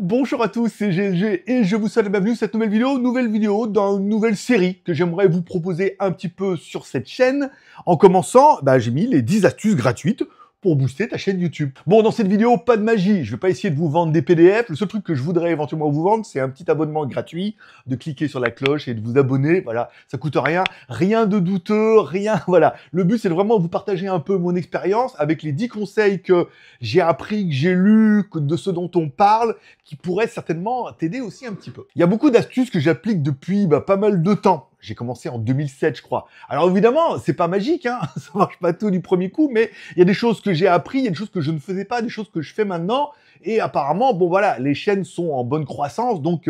bonjour à tous, c'est GLG et je vous souhaite la bienvenue sur cette nouvelle vidéo dans une nouvelle série que j'aimerais vous proposer un petit peu sur cette chaîne. En commençant, j'ai mis les 10 astuces gratuites pour booster ta chaîne YouTube. Bon, dans cette vidéo, pas de magie, je vais pas essayer de vous vendre des PDF, le seul truc que je voudrais éventuellement vous vendre, c'est un petit abonnement gratuit, de cliquer sur la cloche et de vous abonner, voilà, ça coûte rien de douteux, rien, voilà. Le but, c'est de vraiment vous partager un peu mon expérience avec les 10 conseils que j'ai appris, que j'ai lus, de ceux dont on parle, qui pourraient certainement t'aider aussi un petit peu. Il y a beaucoup d'astuces que j'applique depuis pas mal de temps. J'ai commencé en 2007, je crois. Alors évidemment, c'est pas magique, ça marche pas tout du premier coup, mais il y a des choses que j'ai appris, il y a des choses que je ne faisais pas, des choses que je fais maintenant, et apparemment, bon voilà, les chaînes sont en bonne croissance, donc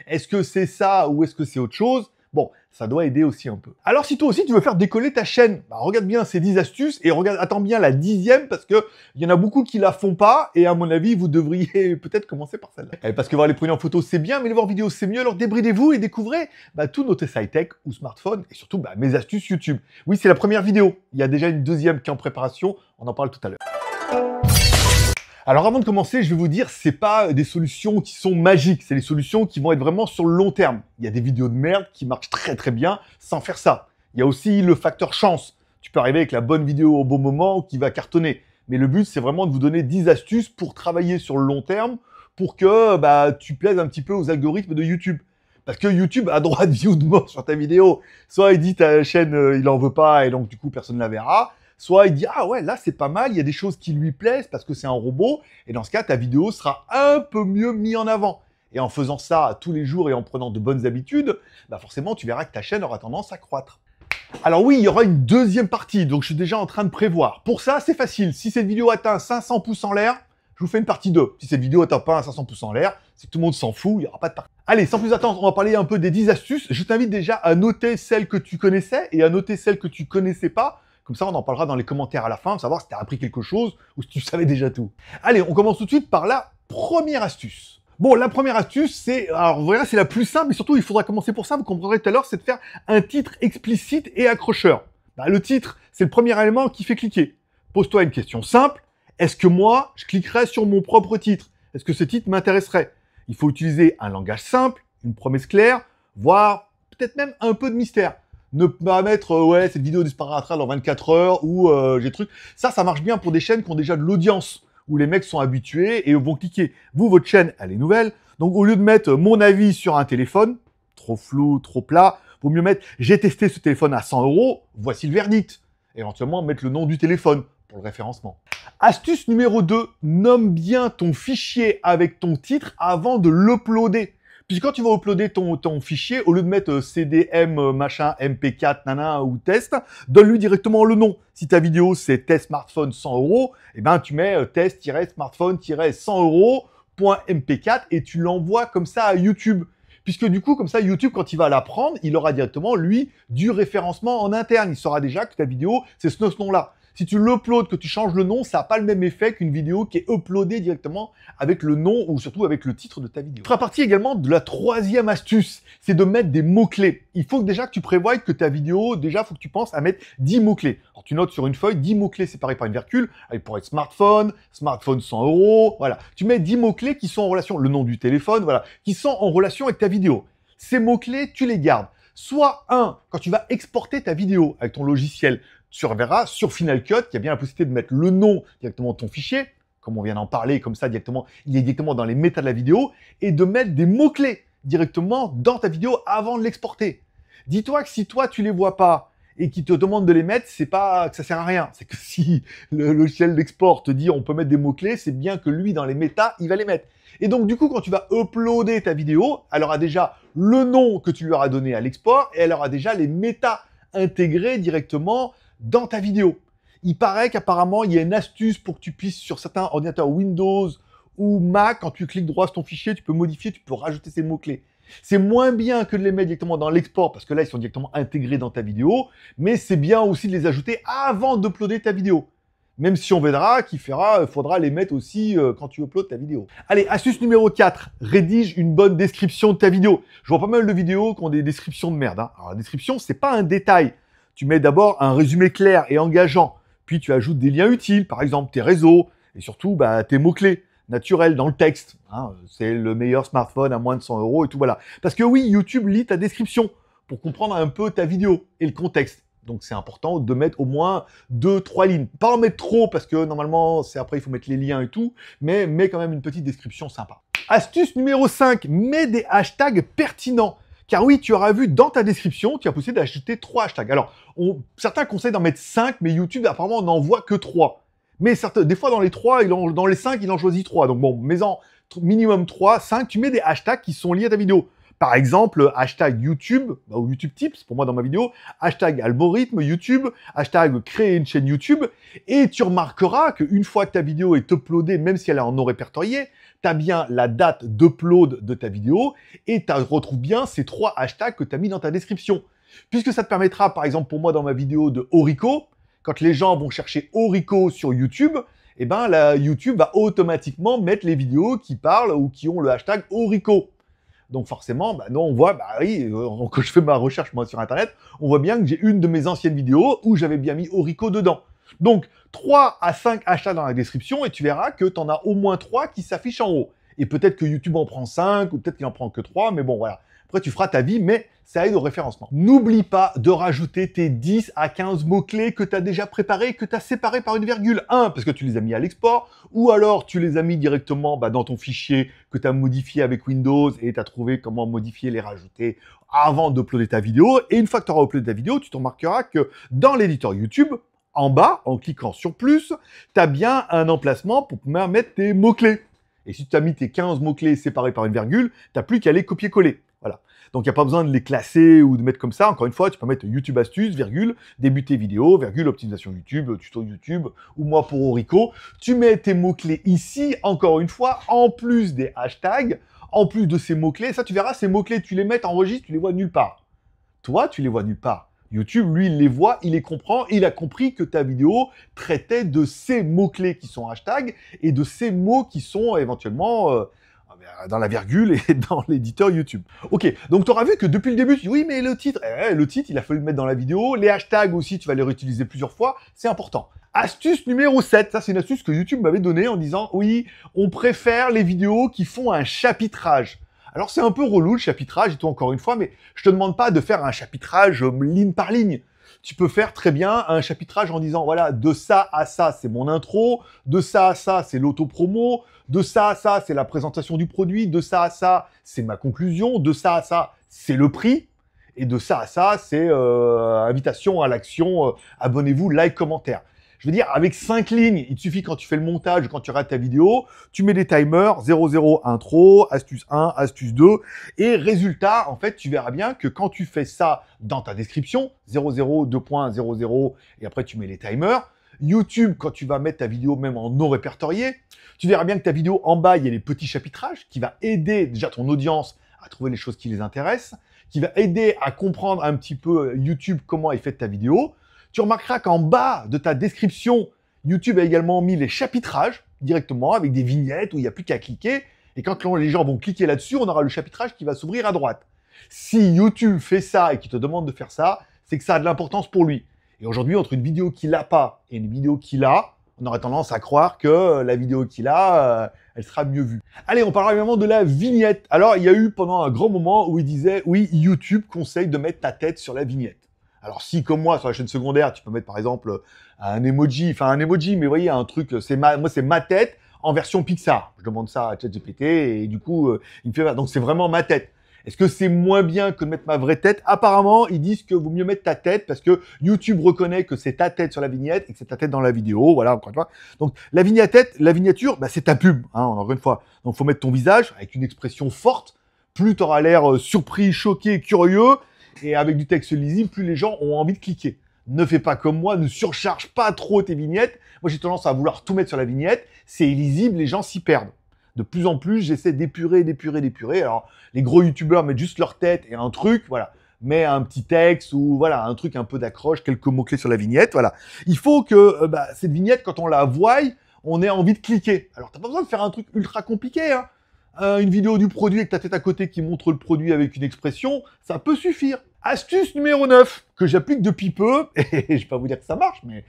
est-ce que c'est ça ou est-ce que c'est autre chose? Bon, ça doit aider aussi un peu. Alors si toi aussi tu veux faire décoller ta chaîne, regarde bien ces 10 astuces et attends bien la 10e parce que il y en a beaucoup qui la font pas et à mon avis vous devriez peut-être commencer par celle-là. Parce que voir les produits en photo c'est bien, mais les voir en vidéo c'est mieux, alors débridez-vous et découvrez tous nos tests high-tech ou smartphones et surtout mes astuces YouTube. Oui, c'est la première vidéo, il y a déjà une deuxième qui est en préparation, on en parle tout à l'heure. Alors avant de commencer, je vais vous dire, c'est pas des solutions qui sont magiques, c'est des solutions qui vont être vraiment sur le long terme. Il y a des vidéos de merde qui marchent très très bien sans faire ça. Il y a aussi le facteur chance. Tu peux arriver avec la bonne vidéo au bon moment qui va cartonner. Mais le but, c'est vraiment de vous donner 10 astuces pour travailler sur le long terme pour que tu plaises un petit peu aux algorithmes de YouTube. Parce que YouTube a droit de view de mort sur ta vidéo. Soit il dit ta chaîne, il en veut pas et donc du coup personne ne la verra. Soit il dit « Ah ouais, là c'est pas mal, il y a des choses qui lui plaisent parce que c'est un robot. » Et dans ce cas, ta vidéo sera un peu mieux mise en avant. Et en faisant ça tous les jours et en prenant de bonnes habitudes, forcément tu verras que ta chaîne aura tendance à croître. Alors oui, il y aura une deuxième partie, donc je suis déjà en train de prévoir. Pour ça, c'est facile. Si cette vidéo atteint 500 pouces en l'air, je vous fais une partie 2. Si cette vidéo atteint pas 500 pouces en l'air, c'est que tout le monde s'en fout, il n'y aura pas de partie. Allez, sans plus attendre, on va parler un peu des 10 astuces. Je t'invite déjà à noter celles que tu connaissais et à noter celles que tu connaissais pas. Comme ça, on en parlera dans les commentaires à la fin, pour savoir si tu as appris quelque chose ou si tu savais déjà tout. Allez, on commence tout de suite par la première astuce. Bon, la première astuce, c'est la plus simple, mais surtout, il faudra commencer pour ça, vous comprendrez tout à l'heure, c'est de faire un titre explicite et accrocheur. Le titre, c'est le premier élément qui fait cliquer. Pose-toi une question simple. Est-ce que moi, je cliquerais sur mon propre titre? Est-ce que ce titre m'intéresserait? Il faut utiliser un langage simple, une promesse claire, voire peut-être même un peu de mystère. Ne pas mettre ouais, cette vidéo disparaîtra dans 24 heures ou j'ai truc. Ça marche bien pour des chaînes qui ont déjà de l'audience, où les mecs sont habitués et vont cliquer. Vous, votre chaîne, elle est nouvelle. Donc au lieu de mettre mon avis sur un téléphone, trop flou, trop plat, vaut mieux mettre j'ai testé ce téléphone à 100 €, voici le verdict. Éventuellement mettre le nom du téléphone pour le référencement. Astuce numéro 2, nomme bien ton fichier avec ton titre avant de l'uploader. Puis quand tu vas uploader ton fichier, au lieu de mettre CDM, machin, MP4, nana ou test, donne-lui directement le nom. Si ta vidéo c'est test smartphone 100 €, tu mets test-smartphone-100 €.mp4 et tu l'envoies comme ça à YouTube. Puisque du coup, comme ça, YouTube, quand il va la prendre, il aura directement, lui, du référencement en interne. Il saura déjà que ta vidéo, c'est ce nom-là. Si tu l'uploades, que tu changes le nom, ça n'a pas le même effet qu'une vidéo qui est uploadée directement avec le nom ou surtout avec le titre de ta vidéo. Ça fera partie également de la troisième astuce, c'est de mettre des mots-clés. Il faut déjà que tu prévoies que ta vidéo, déjà, il faut que tu penses à mettre 10 mots-clés. Alors tu notes sur une feuille 10 mots-clés séparés par une virgule, pour être smartphone 100 €, voilà. Tu mets 10 mots-clés qui sont en relation, le nom du téléphone, voilà, qui sont en relation avec ta vidéo. Ces mots-clés, tu les gardes. Soit quand tu vas exporter ta vidéo avec ton logiciel, tu verras sur Final Cut qu'il y a bien la possibilité de mettre le nom directement de ton fichier, comme on vient d'en parler, comme ça directement, il est directement dans les méta de la vidéo, et de mettre des mots-clés directement dans ta vidéo avant de l'exporter. Dis-toi que si toi tu les vois pas et qu'il te demande de les mettre, c'est pas que ça sert à rien. C'est que si le logiciel d'export te dit on peut mettre des mots-clés, c'est bien que lui dans les méta, il va les mettre. Et donc du coup, quand tu vas uploader ta vidéo, elle aura déjà le nom que tu lui auras donné à l'export et elle aura déjà les méta intégrés directement dans ta vidéo. Il paraît qu'apparemment, il y a une astuce pour que tu puisses, sur certains ordinateurs Windows ou Mac, quand tu cliques droit sur ton fichier, tu peux modifier, tu peux rajouter ces mots-clés. C'est moins bien que de les mettre directement dans l'export, parce que là, ils sont directement intégrés dans ta vidéo, mais c'est bien aussi de les ajouter avant d'uploader ta vidéo. Même si on verra qu'il faudra les mettre aussi quand tu uploades ta vidéo. Allez, astuce numéro 4, rédige une bonne description de ta vidéo. Je vois pas mal de vidéos qui ont des descriptions de merde. Alors la description, c'est pas un détail. Tu mets d'abord un résumé clair et engageant, puis tu ajoutes des liens utiles, par exemple tes réseaux, et surtout tes mots-clés. naturel dans le texte. Hein, c'est le meilleur smartphone à moins de 100 € et tout, voilà. Parce que oui, YouTube lit ta description pour comprendre un peu ta vidéo et le contexte. Donc c'est important de mettre au moins 2-3 lignes. Pas en mettre trop parce que normalement, c'est après il faut mettre les liens et tout, mais mets quand même une petite description sympa. Astuce numéro 5, mets des hashtags pertinents. Car oui, tu auras vu dans ta description, tu as possibilité d'ajouter 3 hashtags. Alors, certains conseillent d'en mettre 5, mais YouTube apparemment n'en voit que 3. Mais des fois dans les 3, dans les 5, il en choisit 3. Donc bon, mets-en minimum 3, 5, tu mets des hashtags qui sont liés à ta vidéo. Par exemple, hashtag YouTube, ou YouTube Tips, pour moi dans ma vidéo, hashtag algorithme YouTube, hashtag créer une chaîne YouTube, et tu remarqueras qu'une fois que ta vidéo est uploadée, même si elle est en non répertorié, tu as bien la date d'upload de ta vidéo, et tu retrouves bien ces 3 hashtags que tu as mis dans ta description. Puisque ça te permettra, par exemple pour moi dans ma vidéo de Orico, quand les gens vont chercher Orico sur YouTube, eh ben, YouTube va automatiquement mettre les vidéos qui parlent ou qui ont le hashtag Orico. Donc forcément, bah non, on voit, bah oui, quand je fais ma recherche moi sur Internet, on voit bien que j'ai une de mes anciennes vidéos où j'avais bien mis Orico dedans. Donc 3 à 5 hashtags dans la description et tu verras que tu en as au moins 3 qui s'affichent en haut. Et peut-être que YouTube en prend 5 ou peut-être qu'il en prend que 3, mais bon voilà. Après tu feras ta vie, mais ça aide au référencement. N'oublie pas de rajouter tes 10 à 15 mots-clés que tu as déjà préparés, que tu as séparés par une virgule. Parce que tu les as mis à l'export, ou alors tu les as mis directement dans ton fichier que tu as modifié avec Windows et tu as trouvé comment modifier, les rajouter avant d'uploader ta vidéo. Et une fois que tu auras uploadé ta vidéo, tu te remarqueras que dans l'éditeur YouTube, en bas, en cliquant sur plus, tu as bien un emplacement pour pouvoir mettre tes mots-clés. Et si tu as mis tes 15 mots-clés séparés par une virgule, tu n'as plus qu'à les copier-coller. Voilà. Donc, il n'y a pas besoin de les classer ou de mettre comme ça. Encore une fois, tu peux mettre YouTube astuce, virgule, débuter vidéo, virgule, optimisation YouTube, tuto YouTube, ou moi pour Orico. Tu mets tes mots-clés ici, encore une fois, en plus des hashtags, en plus de ces mots-clés. Ça, tu verras, ces mots-clés, tu les mets, t'enregistres, tu les vois nulle part. Toi, tu les vois nulle part. YouTube, lui, il les voit, il les comprend, il a compris que ta vidéo traitait de ces mots-clés qui sont hashtags et de ces mots qui sont éventuellement dans la virgule et dans l'éditeur YouTube. Ok, donc tu auras vu que depuis le début, tu dis oui, mais le titre, il a fallu le mettre dans la vidéo. Les hashtags aussi, tu vas les réutiliser plusieurs fois, c'est important. Astuce numéro 7, ça c'est une astuce que YouTube m'avait donnée en disant oui, on préfère les vidéos qui font un chapitrage. Alors c'est un peu relou le chapitrage et tout encore une fois, mais je te demande pas de faire un chapitrage ligne par ligne. Tu peux faire très bien un chapitrage en disant voilà, de ça à ça c'est mon intro, de ça à ça c'est l'auto-promo, de ça à ça c'est la présentation du produit, de ça à ça c'est ma conclusion, de ça à ça c'est le prix, et de ça à ça c'est invitation à l'action, abonnez-vous, like, commentaire. Je veux dire, avec 5 lignes, il te suffit quand tu fais le montage, quand tu rates ta vidéo, tu mets des timers, 00 intro, astuce 1, astuce 2, et résultat, en fait, tu verras bien que quand tu fais ça dans ta description, 00, 2.00, et après tu mets les timers, YouTube, quand tu vas mettre ta vidéo même en non répertorié, tu verras bien que ta vidéo en bas, il y a les petits chapitrages qui va aider déjà ton audience à trouver les choses qui les intéressent, qui va aider à comprendre un petit peu YouTube comment il fait ta vidéo. Tu remarqueras qu'en bas de ta description, YouTube a également mis les chapitrages directement avec des vignettes où il n'y a plus qu'à cliquer. Et quand les gens vont cliquer là-dessus, on aura le chapitrage qui va s'ouvrir à droite. Si YouTube fait ça et qu'il te demande de faire ça, c'est que ça a de l'importance pour lui. Et aujourd'hui, entre une vidéo qu'il n'a pas et une vidéo qu'il a, on aurait tendance à croire que la vidéo qu'il a, elle sera mieux vue. Allez, on parlera évidemment de la vignette. Alors, il y a eu pendant un grand moment où il disait, oui, YouTube conseille de mettre ta tête sur la vignette. Alors si, comme moi, sur la chaîne secondaire, tu peux mettre par exemple un emoji, mais vous voyez, un truc, moi c'est ma tête en version Pixar. Je demande ça à ChatGPT et du coup, il me fait, donc c'est vraiment ma tête. Est-ce que c'est moins bien que de mettre ma vraie tête? Apparemment, ils disent que vaut mieux mettre ta tête parce que YouTube reconnaît que c'est ta tête sur la vignette et que c'est ta tête dans la vidéo. Voilà, encore une fois. Donc la vignature, c'est ta pub, encore une fois. Donc faut mettre ton visage avec une expression forte. Plus tu auras l'air surpris, choqué, curieux. Et avec du texte lisible, plus les gens ont envie de cliquer. Ne fais pas comme moi, ne surcharge pas trop tes vignettes. Moi, j'ai tendance à vouloir tout mettre sur la vignette. C'est illisible, les gens s'y perdent. De plus en plus, j'essaie d'épurer. Alors, les gros youtubeurs mettent juste leur tête et un truc, voilà. Mets un petit texte ou voilà, un truc un peu d'accroche, quelques mots-clés sur la vignette, voilà. Il faut que cette vignette, quand on la voit, on ait envie de cliquer. Alors, t'as pas besoin de faire un truc ultra compliqué, une vidéo du produit avec ta tête à côté qui montre le produit avec une expression, ça peut suffire. Astuce numéro 9, que j'applique depuis peu, et je vais pas vous dire que ça marche, mais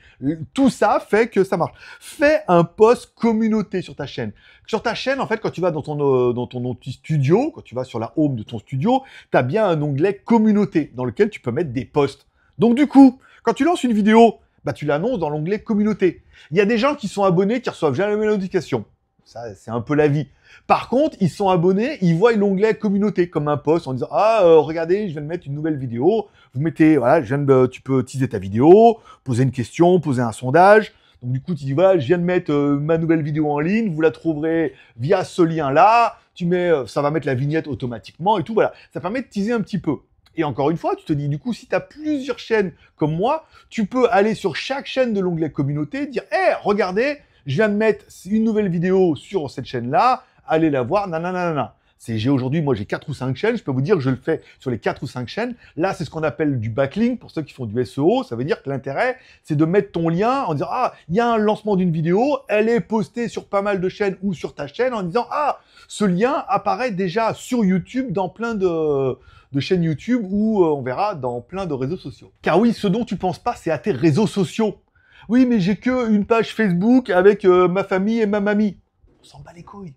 tout ça fait que ça marche. Fais un post communauté sur ta chaîne. Sur ta chaîne, en fait, quand tu vas dans ton studio, quand tu vas sur la home de ton studio, tu as bien un onglet communauté dans lequel tu peux mettre des posts. Donc du coup, quand tu lances une vidéo, bah, tu l'annonces dans l'onglet communauté. Il y a des gens qui sont abonnés qui reçoivent jamais la notification. Ça, c'est un peu la vie. Par contre, ils sont abonnés, ils voient l'onglet communauté comme un post en disant regardez, je viens de mettre une nouvelle vidéo. Vous mettez, voilà, tu peux teaser ta vidéo, poser une question, poser un sondage. Donc du coup, tu dis voilà, je viens de mettre ma nouvelle vidéo en ligne, vous la trouverez via ce lien-là. Tu mets, ça va mettre la vignette automatiquement et tout. Voilà, ça permet de teaser un petit peu. Et encore une fois, tu te dis, du coup, si tu as plusieurs chaînes comme moi, tu peux aller sur chaque chaîne de l'onglet communauté, dire regardez, je viens de mettre une nouvelle vidéo sur cette chaîne-là, allez la voir, nanana. J'ai aujourd'hui, moi j'ai 4 ou 5 chaînes, je peux vous dire que je le fais sur les 4 ou 5 chaînes. Là, c'est ce qu'on appelle du backlink pour ceux qui font du SEO. Ça veut dire que l'intérêt, c'est de mettre ton lien en disant il y a un lancement d'une vidéo, elle est postée sur pas mal de chaînes ou sur ta chaîne en disant ce lien apparaît déjà sur YouTube dans plein de chaînes YouTube ou on verra dans plein de réseaux sociaux. Car oui, ce dont tu penses pas, c'est à tes réseaux sociaux. Oui, mais j'ai que une page Facebook avec ma famille et ma mamie. On s'en bat les couilles.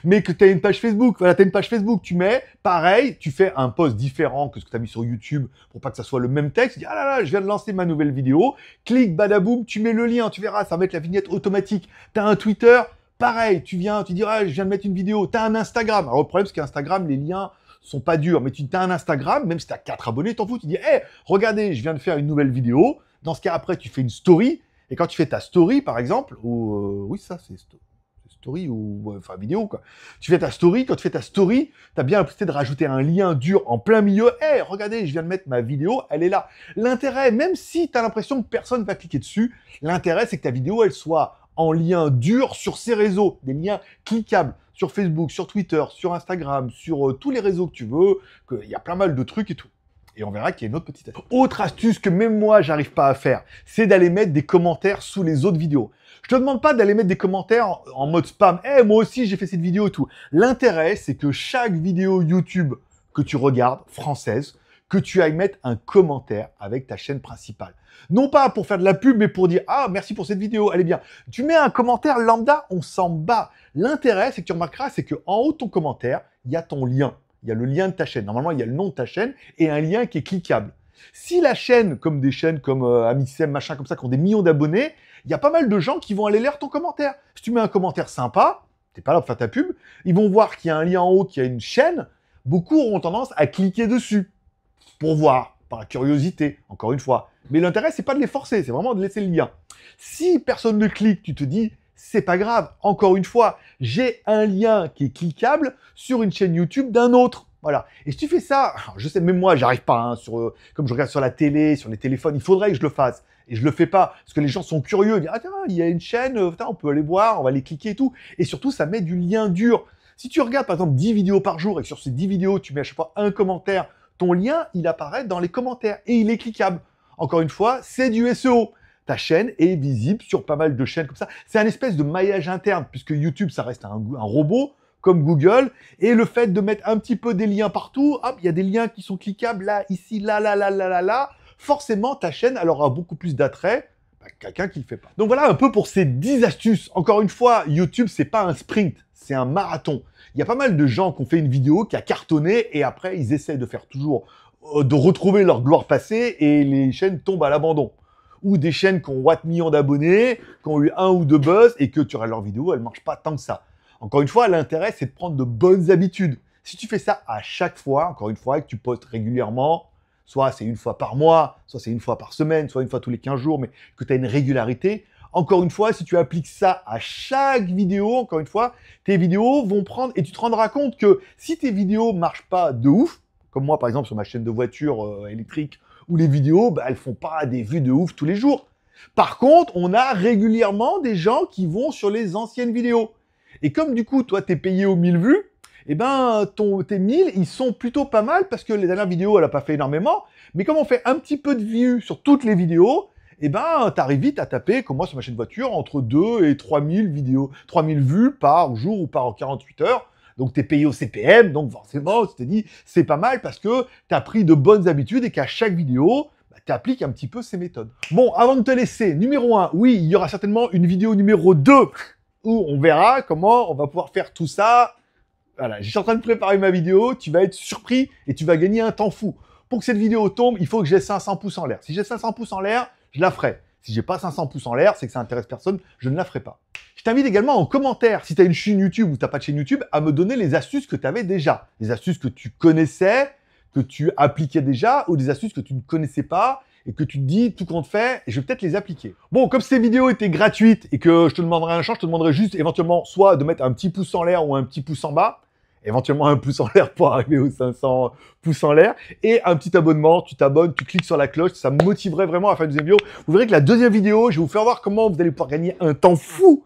Mais que tu as une page Facebook. Voilà, tu as une page Facebook. Tu mets, pareil, tu fais un post différent que ce que tu as mis sur YouTube pour pas que ça soit le même texte. Tu dis, je viens de lancer ma nouvelle vidéo. Clique, badaboum, tu mets le lien. Tu verras, ça va mettre la vignette automatique. Tu as un Twitter. Pareil, tu dis, je viens de mettre une vidéo. Tu as un Instagram. Alors, le problème, c'est qu'Instagram, les liens sont pas durs. Mais tu as un Instagram, même si tu as 4 abonnés, t'en fous. Tu dis, regardez, je viens de faire une nouvelle vidéo. Dans ce cas, après, tu fais une story. Et quand tu fais ta story, par exemple, ou oui, ça, c'est story ou enfin vidéo, quoi. Tu fais ta story. Quand tu fais ta story, tu as bien l'impression de rajouter un lien dur en plein milieu. Regardez, je viens de mettre ma vidéo, elle est là. L'intérêt, même si tu as l'impression que personne va cliquer dessus, l'intérêt, c'est que ta vidéo, elle soit en lien dur sur ces réseaux, des liens cliquables sur Facebook, sur Twitter, sur Instagram, sur tous les réseaux que tu veux, qu'il y a plein mal de trucs et tout. Et on verra qu'il y a une autre petite astuce. Autre astuce que même moi, j'arrive pas à faire, c'est d'aller mettre des commentaires sous les autres vidéos. Je te demande pas d'aller mettre des commentaires en mode spam. Moi aussi, j'ai fait cette vidéo et tout. L'intérêt, c'est que chaque vidéo YouTube que tu regardes, française, que tu ailles mettre un commentaire avec ta chaîne principale. Non pas pour faire de la pub, mais pour dire merci pour cette vidéo, elle est bien. Tu mets un commentaire lambda, on s'en bat. L'intérêt, c'est que tu remarqueras, c'est qu'en haut de ton commentaire, il y a ton lien. Il y a le lien de ta chaîne. Normalement, il y a le nom de ta chaîne et un lien qui est cliquable. Si la chaîne, comme des chaînes comme Amixem, machin comme ça, qui ont des millions d'abonnés, il y a pas mal de gens qui vont aller lire ton commentaire. Si tu mets un commentaire sympa, t'es pas là pour faire ta pub, ils vont voir qu'il y a un lien en haut, qu'il y a une chaîne. Beaucoup auront tendance à cliquer dessus pour voir, par curiosité, encore une fois. Mais l'intérêt, c'est pas de les forcer, c'est vraiment de laisser le lien. Si personne ne clique, tu te dis, c'est pas grave. Encore une fois, j'ai un lien qui est cliquable sur une chaîne YouTube d'un autre. Voilà. Et si tu fais ça, je sais, même moi, j'arrive pas, comme je regarde sur la télé, sur les téléphones, il faudrait que je le fasse. Et je le fais pas. Parce que les gens sont curieux. Ils disent, tiens, il y a une chaîne, on peut aller voir, on va aller cliquer et tout. Et surtout, ça met du lien dur. Si tu regardes, par exemple, 10 vidéos par jour et que sur ces 10 vidéos, tu mets à chaque fois un commentaire, ton lien, il apparaît dans les commentaires et il est cliquable. Encore une fois, c'est du SEO. Ta chaîne est visible sur pas mal de chaînes comme ça. C'est un espèce de maillage interne, puisque YouTube, ça reste un robot, comme Google. Et le fait de mettre un petit peu des liens partout, hop, il y a des liens qui sont cliquables là, ici, là. Forcément, ta chaîne, elle aura beaucoup plus d'attrait quelqu'un qui le fait pas. Donc voilà un peu pour ces 10 astuces. Encore une fois, YouTube, c'est pas un sprint, c'est un marathon. Il y a pas mal de gens qui ont fait une vidéo qui a cartonné et après, ils essaient de faire toujours, de retrouver leur gloire passée et les chaînes tombent à l'abandon. Ou des chaînes qui ont 8 millions d'abonnés, qui ont eu 1 ou 2 buzz et que tu regardes leur vidéo, elle marche pas tant que ça. Encore une fois, l'intérêt, c'est de prendre de bonnes habitudes. Si tu fais ça à chaque fois, encore une fois, et que tu postes régulièrement, soit c'est une fois par mois, soit c'est une fois par semaine, soit une fois tous les 15 jours, mais que tu as une régularité, encore une fois, si tu appliques ça à chaque vidéo, encore une fois, tes vidéos vont prendre, et tu te rendras compte que si tes vidéos marchent pas de ouf, comme moi par exemple sur ma chaîne de voiture électrique, où les vidéos, elles font pas des vues de ouf tous les jours. Par contre, on a régulièrement des gens qui vont sur les anciennes vidéos. Et comme du coup, toi, t'es payé aux 1000 vues, tes 1000, ils sont plutôt pas mal parce que les dernières vidéos, elle a pas fait énormément. Mais comme on fait un petit peu de vues sur toutes les vidéos, t'arrives vite à taper, comme moi sur ma chaîne voiture, entre 2 et 3000 vidéos, 3000 vues par jour ou par 48 heures. Donc tu es payé au CPM, donc forcément, tu t'es dit, c'est pas mal parce que tu as pris de bonnes habitudes et qu'à chaque vidéo, tu appliques un petit peu ces méthodes. Bon, avant de te laisser, numéro 1, oui, il y aura certainement une vidéo numéro 2 où on verra comment on va pouvoir faire tout ça. Voilà, je suis en train de préparer ma vidéo, tu vas être surpris et tu vas gagner un temps fou. Pour que cette vidéo tombe, il faut que j'ai 500 pouces en l'air. Si j'ai 500 pouces en l'air, je la ferai. Si j'ai pas 500 pouces en l'air, c'est que ça intéresse personne, je ne la ferai pas. Je t'invite également en commentaire, si tu as une chaîne YouTube ou tu n'as pas de chaîne YouTube, à me donner les astuces que tu avais déjà. Les astuces que tu connaissais, que tu appliquais déjà, ou des astuces que tu ne connaissais pas et que tu te dis tout compte fait, et je vais peut-être les appliquer. Bon, comme ces vidéos étaient gratuites et que je te demanderai un change, je te demanderai juste éventuellement soit de mettre un petit pouce en l'air ou un petit pouce en bas, éventuellement un pouce en l'air pour arriver aux 500 pouces en l'air, et un petit abonnement, tu t'abonnes, tu cliques sur la cloche, ça me motiverait vraiment à faire une deuxième vidéo. Vous verrez que la deuxième vidéo, je vais vous faire voir comment vous allez pouvoir gagner un temps fou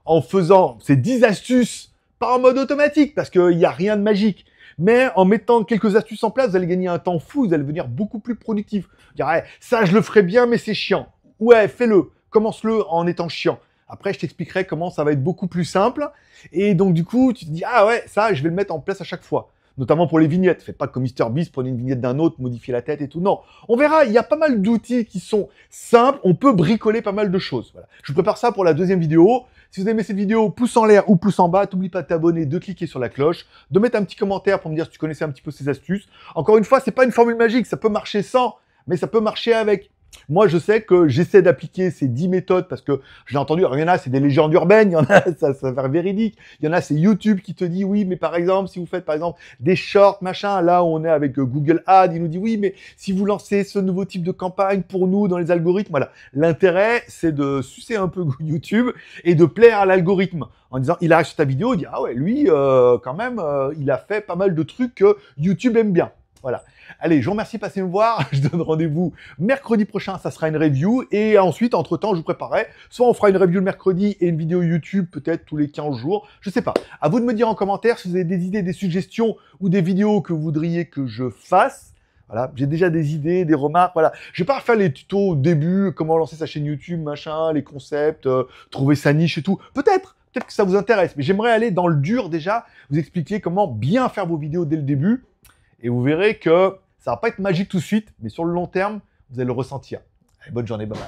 en faisant ces 10 astuces, pas en mode automatique, parce qu'il n'y a rien de magique, mais en mettant quelques astuces en place, vous allez gagner un temps fou, vous allez devenir beaucoup plus productif. Vous direz, ouais, ça je le ferai bien, mais c'est chiant. Ouais, fais-le, commence-le en étant chiant. Après, je t'expliquerai comment ça va être beaucoup plus simple. Et donc, du coup, tu te dis, ah ouais, ça, je vais le mettre en place à chaque fois. Notamment pour les vignettes. Faites pas comme MrBeast, prenez une vignette d'un autre, modifiez la tête et tout. Non, on verra, il y a pas mal d'outils qui sont simples. On peut bricoler pas mal de choses. Voilà. Je vous prépare ça pour la deuxième vidéo. Si vous aimez cette vidéo, pouce en l'air ou pouce en bas. N'oublie pas de t'abonner, de cliquer sur la cloche, de mettre un petit commentaire pour me dire si tu connaissais un petit peu ces astuces. Encore une fois, c'est pas une formule magique. Ça peut marcher sans, mais ça peut marcher avec. Moi, je sais que j'essaie d'appliquer ces 10 méthodes parce que je l'ai entendu. Alors, il y en a, c'est des légendes urbaines. Il y en a, ça va faire véridique. Il y en a, c'est YouTube qui te dit oui, mais par exemple, si vous faites par exemple des shorts, machin, là, on est avec Google Ads, il nous dit oui, mais si vous lancez ce nouveau type de campagne pour nous dans les algorithmes, voilà. L'intérêt, c'est de sucer un peu YouTube et de plaire à l'algorithme en disant, il arrive sur ta vidéo, il dit ah ouais, lui, quand même, il a fait pas mal de trucs que YouTube aime bien. Voilà. Allez, je vous remercie de passer me voir. Je donne rendez-vous mercredi prochain, ça sera une review. Et ensuite, entre-temps, je vous préparerai. Soit on fera une review le mercredi et une vidéo YouTube peut-être tous les 15 jours. Je sais pas. À vous de me dire en commentaire si vous avez des idées, des suggestions ou des vidéos que vous voudriez que je fasse. Voilà, j'ai déjà des idées, des remarques, voilà. Je vais pas refaire les tutos au début, comment lancer sa chaîne YouTube, machin, les concepts, trouver sa niche et tout. Peut-être que ça vous intéresse. Mais j'aimerais aller dans le dur déjà, vous expliquer comment bien faire vos vidéos dès le début. Et vous verrez que ça va pas être magique tout de suite, mais sur le long terme, vous allez le ressentir. Allez, bonne journée, bye bye.